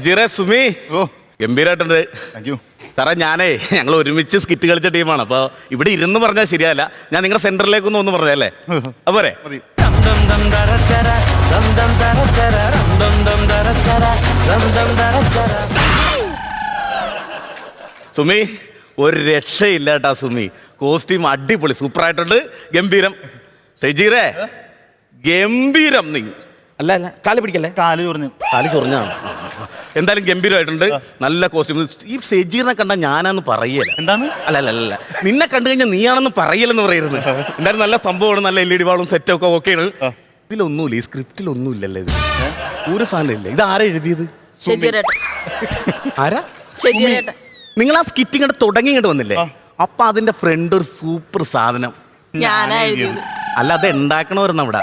ജിറേ Sumi oh ഗംഭീരായിട്ടുണ്ട്. Thank you സാറേ ഞാനേ ഞങ്ങൾ ഒരുമിച്ച് സ്കിറ്റ് കളിച്ച ടീമാണ്. അപ്പോൾ ഇവിടെ ഇരുന്ന് പറഞ്ഞാൽ ശരിയല്ല, ഞാൻ നിങ്ങളുടെ സെന്ററിലേക്കൊന്നും ഒന്ന് പറഞ്ഞല്ലേ അപ്പോരെ? മതി. സുമി ഒരു രക്ഷയില്ല കേട്ടാ സുമി. കോസ്റ്റ്യൂം അടിപൊളി, സൂപ്പറായിട്ടുണ്ട്, ഗംഭീരം. ഷെജീറേ ഗംഭീരം. നീ അല്ല അല്ല കാല് പിടിക്കല്ലേ, കാല് ചൊറിഞ്ഞു. കാല് ചൊറിഞ്ഞാണ്. എന്തായാലും ഗംഭീരമായിട്ടുണ്ട്, നല്ല കോസ്റ്റ്യൂം. ഈ ഷെജീറിനെ കണ്ടാൽ ഞാനാന്ന് പറയല. എന്താണ്? അല്ല അല്ല അല്ല നിന്നെ കണ്ടു കഴിഞ്ഞാൽ നീയാണെന്ന് പറയലെന്ന് പറയുന്നത്. എന്തായാലും നല്ല സംഭവമാണ്, നല്ല LED വാളും സെറ്റൊക്കെ ഓക്കെയാണ്. ഇതിലൊന്നുമില്ല, ഈ സ്ക്രിപ്റ്റിലൊന്നും ഇല്ലല്ലേ ഇത്, ഒരു സാധനം ഇല്ല. ഇത് ആരാ എഴുതിയത്? ആരാ? നിങ്ങൾ ആ സ്കിറ്റിങ് തുടങ്ങിയിട്ട് വന്നില്ലേ, അപ്പൊ അതിന്റെ ഫ്രണ്ട് ഒരു സൂപ്പർ സാധനം അല്ല, അത് ഉണ്ടാക്കണവരുന്ന അവിടെ.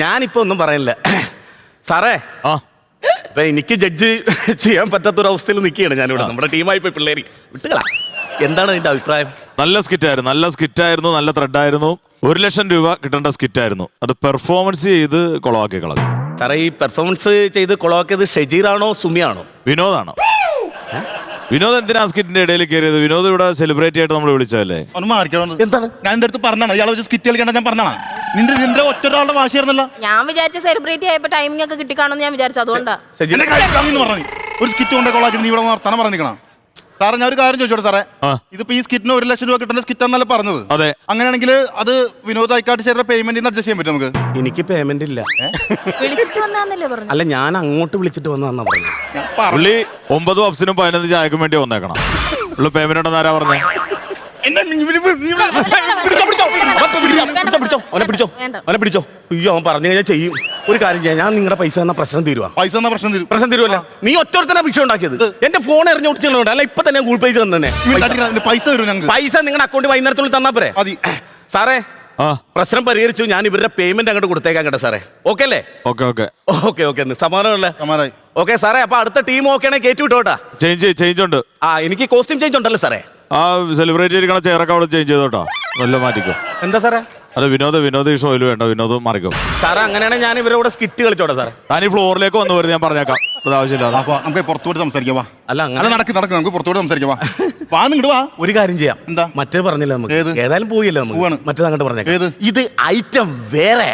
ഞാനിപ്പോ ഒന്നും പറയില്ല സാറേ. ഇപ്പൊ എനിക്ക് ജഡ്ജ് ചെയ്യാൻ പറ്റാത്തൊരവസ്ഥയിൽ നിൽക്കുകയാണ് ഞാനിവിടെ. നമ്മുടെ ടീമായി പോയി പിള്ളേര് വിട്ടുകളാ. എന്താണ് അതിന്റെ അഭിപ്രായം? നല്ല സ്കിറ്റായിരുന്നു, നല്ല ത്രെഡായിരുന്നു. 1 ലക്ഷം രൂപ കിട്ടേണ്ട സ്കിറ്റായിരുന്നു. അത് പെർഫോമൻസ് ചെയ്ത് കൊളവാക്കി കളഞ്ഞു. സാറേ ഈ പെർഫോമൻസ് ചെയ്ത് കൊളവാക്കിയത് ഷെജീറാണോ സുമിയാണോ? വിനോദാണോ? വിനോദ് എന്തിനാ സ്കിറ്റിന്റെ ഇടയിൽ കയറിയത്? വിനോദ് ഇവിടെ സെലിബ്രേറ്റ് ആയിട്ട് നമ്മൾ വിളിച്ചതല്ലേ? എന്താണ് ഞാൻ എന്റെ അടുത്ത് പറഞ്ഞാണ് ഇയാളെ വെച്ച് സ്കിറ്റ് കളിക്കണ്ട, ഞാൻ പറഞ്ഞാണ്. നിന്റെ ഒറ്റൊരാളുടെ വാശിയായിരുന്നല്ലോ. ഞാൻ വിചാരിച്ച സെലിബ്രേറ്റ് ആയപ്പോ ടൈമിംഗ് ഒക്കെ കിട്ടിക്കാണെന്ന് ഞാൻ വിചാരിച്ചു, അതുകൊണ്ടാ. പറഞ്ഞു ഒരു സ്കിറ്റ് കൊണ്ട് കൊള്ളാക്കി നീ ഇവിടെ വർത്താനം പറഞ്ഞിരിക്കണം. സാറേ ഞാൻ ഒരു കാര്യം ചോദിച്ചോട്ടെ സാറേ, ഇതിപ്പോ ഈ സ്കിറ്റിന് 1 ലക്ഷം രൂപ കിട്ടുന്ന സ്കിറ്റ് എന്നല്ല പറഞ്ഞത്? അതെ. അങ്ങനെയാണെങ്കിൽ അത് വിനോദ് ഐക്കാട്ട് ചേർന്ന പേയ്മെന്റ് അഡ്ജസ്റ്റ് ചെയ്യാൻ പറ്റും നമുക്ക്? എനിക്ക് പേയ്മെന്റ് ഇല്ല. വിളിച്ചിട്ട് വന്നാന്നല്ലേ പറഞ്ഞു? അല്ല ഞാൻ അങ്ങോട്ട് വിളിച്ചിട്ട് വന്നാ പറഞ്ഞു. പുള്ളി 9 പപ്സിനും 15 ചായക്കും വേണ്ടി വന്നേക്കണം. പുള്ളി പേയ്മെന്റ് ഉണ്ടെന്ന് ആരാ പറഞ്ഞേ? അവനെ പിടിച്ചോ. അയ്യോ അവൻ പറഞ്ഞു കഴിഞ്ഞാൽ ചെയ്യും. ഒരു കാര്യം ചെയ്യാം, ഞാൻ നിങ്ങളുടെ പൈസ തന്ന പ്രശ്നം തീരുവാ. പ്രശ്നം തീരുവല്ല. നീ ഒറ്റൊരുത്തന്നെ വിഷയം ഉണ്ടാക്കിയത്. എന്റെ ഫോൺ എറിഞ്ഞു കൊടുത്തിട്ടുണ്ട്. അല്ല ഇപ്പൊ തന്നെ ഗൂഗിൾ പേ തന്നെ പൈസ നിങ്ങളുടെ അക്കൗണ്ട് വൈകുന്നേരത്തുള്ളിൽ തന്നാ പോരെ? സാറേ പ്രശ്നം പരിഹരിച്ചു. ഞാൻ ഇവരുടെ പേയ്മെന്റ് അങ്ങോട്ട് കൊടുത്തേക്കാം കേട്ടോ സാറേ. ഓക്കെ അല്ലേ? ഓക്കെ സമാധാനമല്ലേ? ഓക്കെ സാറേ. അപ്പൊ അടുത്ത ടീം ഓക്കെ ആണെങ്കിൽ കയറ്റി വിട്ടോട്ടാ. ചേഞ്ച് ഉണ്ട്. എനിക്ക് കോസ്റ്റ്യൂം ചേഞ്ച് ഉണ്ടല്ലോ സാറേ. ആ സെലിബ്രേറ്റ് ചെയ്തിരിക്കണ ചെയറൊക്കെ അവിടെ ചേഞ്ച് ചെയ്തോട്ടോ. നല്ല മാറ്റിക്കോ. എന്താ സാറേ? അത് വിനോദ് ഈ ഷോയിൽ വേണ്ട, വിനോദ് മാറിക്കോ. സാറേ അങ്ങനെയാണെങ്കിൽ ഞാൻ ഇവരോട് സ്കിറ്റ് കളിച്ചോട്ടെ സാറേ. ഞാൻ ഈ ഫ്ലോറിലേക്ക് വന്നു വരുന്നത് ഞാൻ പറഞ്ഞേക്കാം. അത് ആവശ്യമില്ല. നമുക്ക് പുറത്തോട്ട് സംസാരിക്കാം. അല്ല അങ്ങനെ നടക്ക് നമുക്ക് പുറത്തോട്ട് സംസാരിക്കാം. ഒരു കാര്യം ചെയ്യാം. എന്താ? മറ്റേ പറഞ്ഞില്ല നമുക്ക്, ഏതായാലും പോയില്ല നമുക്ക്. മറ്റേത് അങ്ങോട്ട് പറഞ്ഞേക്കാം. ഇത് ഐറ്റം വേറെ.